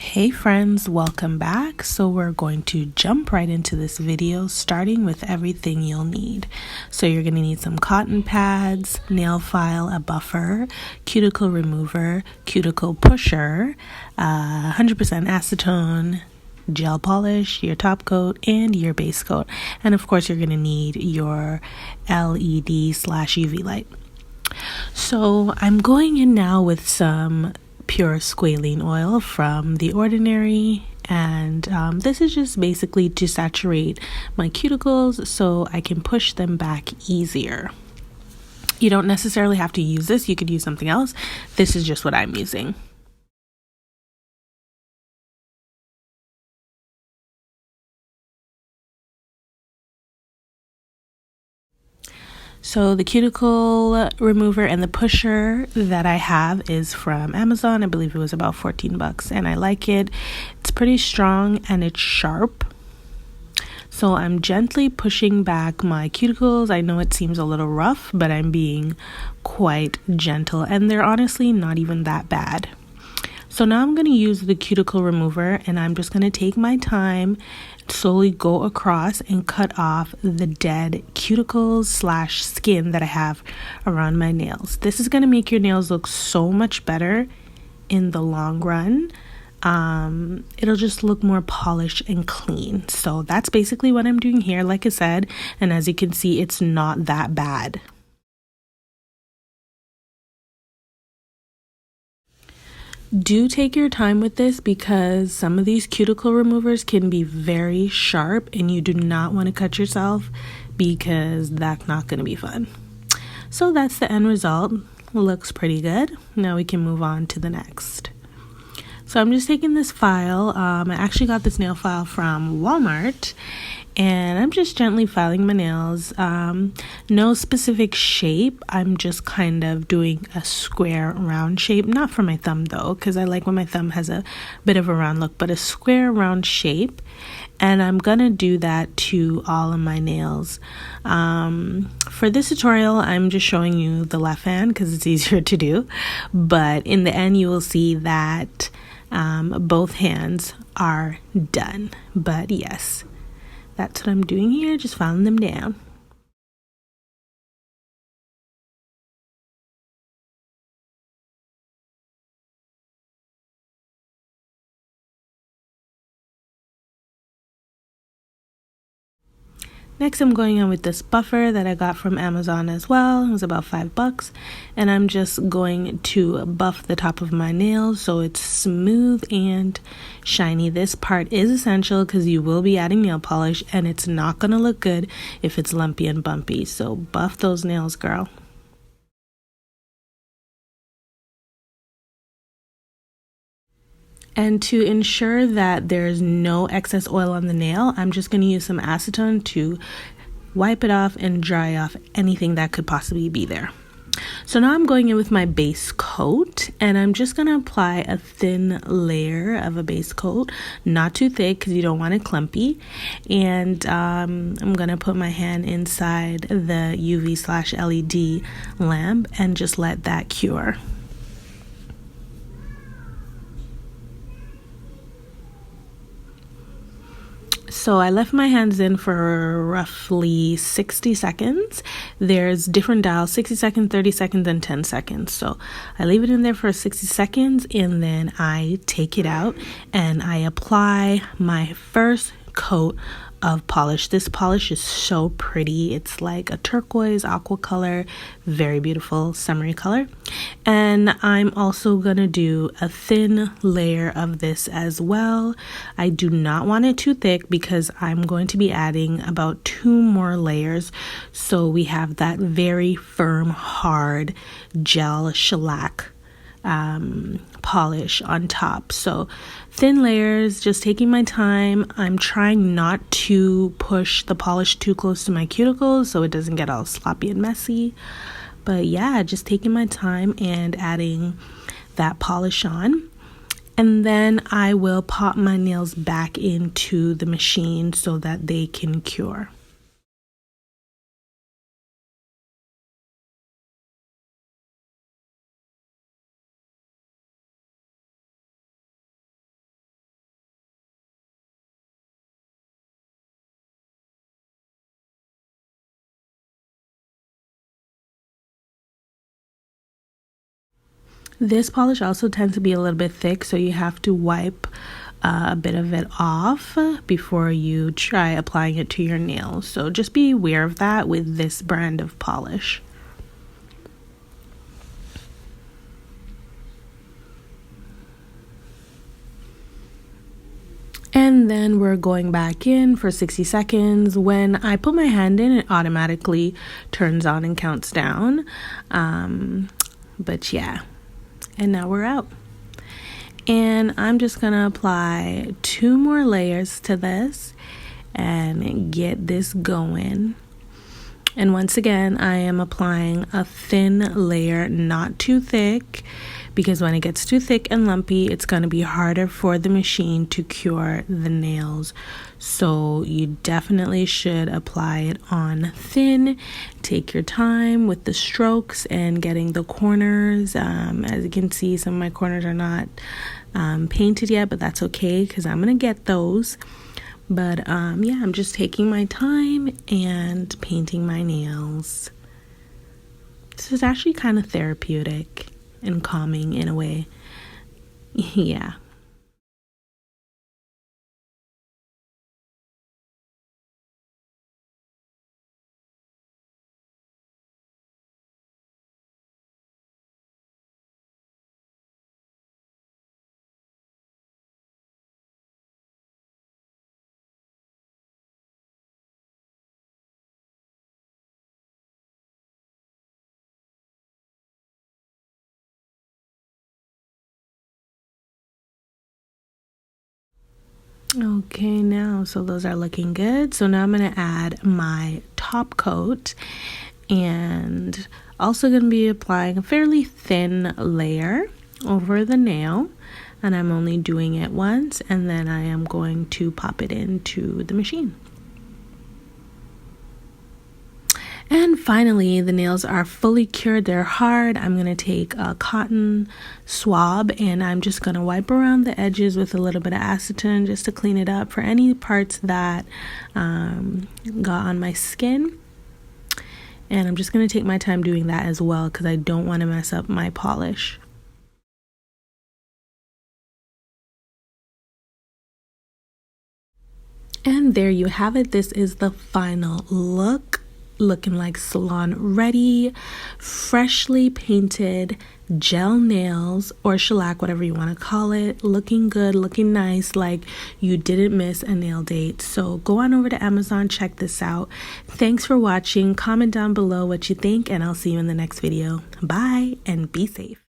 Hey friends, welcome back. So we're going to jump right into this video, starting with everything you'll need. So you're going to need some cotton pads, nail file, a buffer, cuticle remover, cuticle pusher, 100% acetone, gel polish, your top coat, and your base coat. And of course, you're going to need your LED/UV light. So I'm going in now with some pure squalene oil from The Ordinary, and this is just basically to saturate my cuticles so I can push them back easier. You don't necessarily have to use this, you could use something else. This is just what I'm using. So the cuticle remover and the pusher that I have is from Amazon. I believe it was about $14 and I like it. It's pretty strong and it's sharp. So I'm gently pushing back my cuticles. I know it seems a little rough, but I'm being quite gentle and they're honestly not even that bad. So now I'm going to use the cuticle remover and I'm just going to take my time, slowly go across and cut off the dead cuticles/skin that I have around my nails. This is going to make your nails look so much better in the long run. It'll just look more polished and clean. So that's basically what I'm doing here, like I said, and as you can see, it's not that bad. Do take your time with this because some of these cuticle removers can be very sharp and you do not want to cut yourself because that's not going to be fun. So that's the end result. Looks pretty good. Now we can move on to the next. So I'm just taking this file. I actually got this nail file from Walmart and I'm just gently filing my nails. No specific shape. I'm just kind of doing a square round shape, not for my thumb though, because I like when my thumb has a bit of a round look, but a square round shape. And I'm gonna do that to all of my nails. For this tutorial, I'm just showing you the left hand because it's easier to do, but in the end you will see that both hands are done. But yes, that's what I'm doing here, just filing them down. Next, I'm going on with this buffer that I got from Amazon as well. It was about $5, and I'm just going to buff the top of my nails so it's smooth and shiny. This part is essential because you will be adding nail polish, and it's not going to look good if it's lumpy and bumpy. So buff those nails, girl. And to ensure that there's no excess oil on the nail, I'm just going to use some acetone to wipe it off and dry off anything that could possibly be there. So now I'm going in with my base coat and I'm just going to apply a thin layer of a base coat, not too thick because you don't want it clumpy. And I'm going to put my hand inside the UV/LED lamp and just let that cure. So I left my hands in for roughly 60 seconds. There's different dials, 60 seconds, 30 seconds, and 10 seconds. So I leave it in there for 60 seconds and then I take it out and I apply my first coat of polish. This polish is so pretty. It's like a turquoise aqua color, very beautiful summery color. And I'm also gonna do a thin layer of this as well. I do not want it too thick because I'm going to be adding about 2 more layers. So we have that very firm, hard gel shellac polish on top. So thin layers, just taking my time. I'm trying not to push the polish too close to my cuticles so it doesn't get all sloppy and messy. But yeah, just taking my time and adding that polish on. And then I will pop my nails back into the machine so that they can cure. This polish also tends to be a little bit thick, so you have to wipe a bit of it off before you try applying it to your nails. So just be aware of that with this brand of polish. And then we're going back in for 60 seconds. When I put my hand in, it automatically turns on and counts down. But yeah, and now we're out. And I'm just gonna apply 2 more layers to this and get this going. And once again, I am applying a thin layer, not too thick, because when it gets too thick and lumpy, it's going to be harder for the machine to cure the nails. So you definitely should apply it on thin. Take your time with the strokes and getting the corners. As you can see, some of my corners are not painted yet, but that's okay because I'm going to get those. But yeah, I'm just taking my time and painting my nails. This is actually kind of therapeutic and calming in a way. Yeah. Okay, now, so those are looking good. So now I'm going to add my top coat and also going to be applying a fairly thin layer over the nail. And I'm only doing it once, and then I am going to pop it into the machine. And finally, the nails are fully cured. They're hard. I'm going to take a cotton swab and I'm just going to wipe around the edges with a little bit of acetone just to clean it up for any parts that got on my skin. And I'm just going to take my time doing that as well because I don't want to mess up my polish. And there you have it. This is the final look. Looking like salon ready, freshly painted gel nails or shellac, whatever you want to call it. Looking good, looking nice, like you didn't miss a nail date. So go on over to Amazon, check this out. Thanks for watching. Comment down below what you think, and I'll see you in the next video. Bye, and be safe.